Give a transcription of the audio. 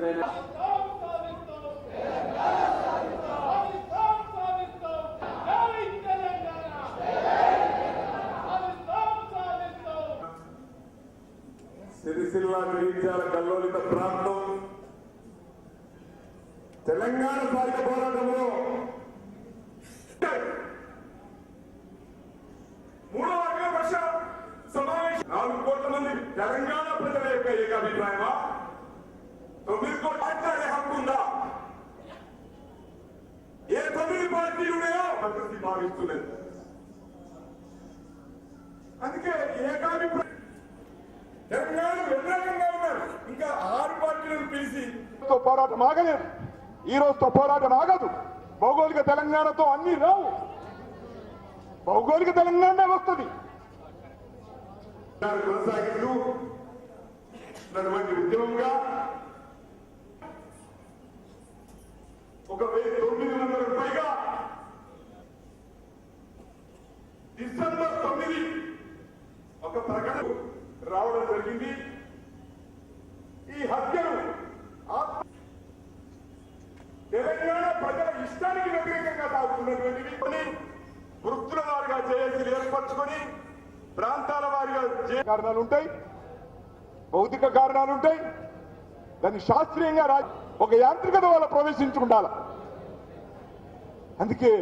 అద్భుతమైన సిరిసిల్ల గిరిజాల కల్లోలిత ప్రాంతం తెలంగాణ సాయుధ పోరాటంలో 3వ అఖిల పక్ష సమావేశం 4 కోట్ల మంది తెలంగాణ ప్రజల యొక్క ఏకాభిప్రాయమా 9 కోట్ల మాట్లాడే హక్కు ఉందా? ఏ 9 పార్టీలు ఉన్నాయో ప్రతి భావిస్తులేదు. అందుకే ఏకాభిప్రాయం తెలంగాణ వ్యతిరేకంగా ఉన్నారు. ఇంకా 6 పార్టీలను పిలిచి పోరాటం ఆగలేదు. ఈ రోజుతో పోరాటం ఆగదు. భౌగోళిక తెలంగాణతో అన్ని రావు. భౌగోళిక తెలంగాణ వస్తుంది. కొనసాగిస్తూ ఉద్యమంగా 1900 పైగా డిసెంబర్ 9 ఒక ప్రకటన రావడం జరిగింది. ఈ హత్యలు తెలంగాణ ప్రజల ఇష్టానికి వ్యతిరేకంగా సాగుతున్నటువంటివి వృత్తుల వారిగా జేఏసీలు ఏర్పరచుకొని ప్రాంతాల వారిగా కారణాలు ఉంటాయి, భౌతిక కారణాలు ఉంటాయి. దాన్ని శాస్త్రీయంగా ఒక యాంత్రికత వల్ల ప్రవేశించుకుండాలి. అందుకే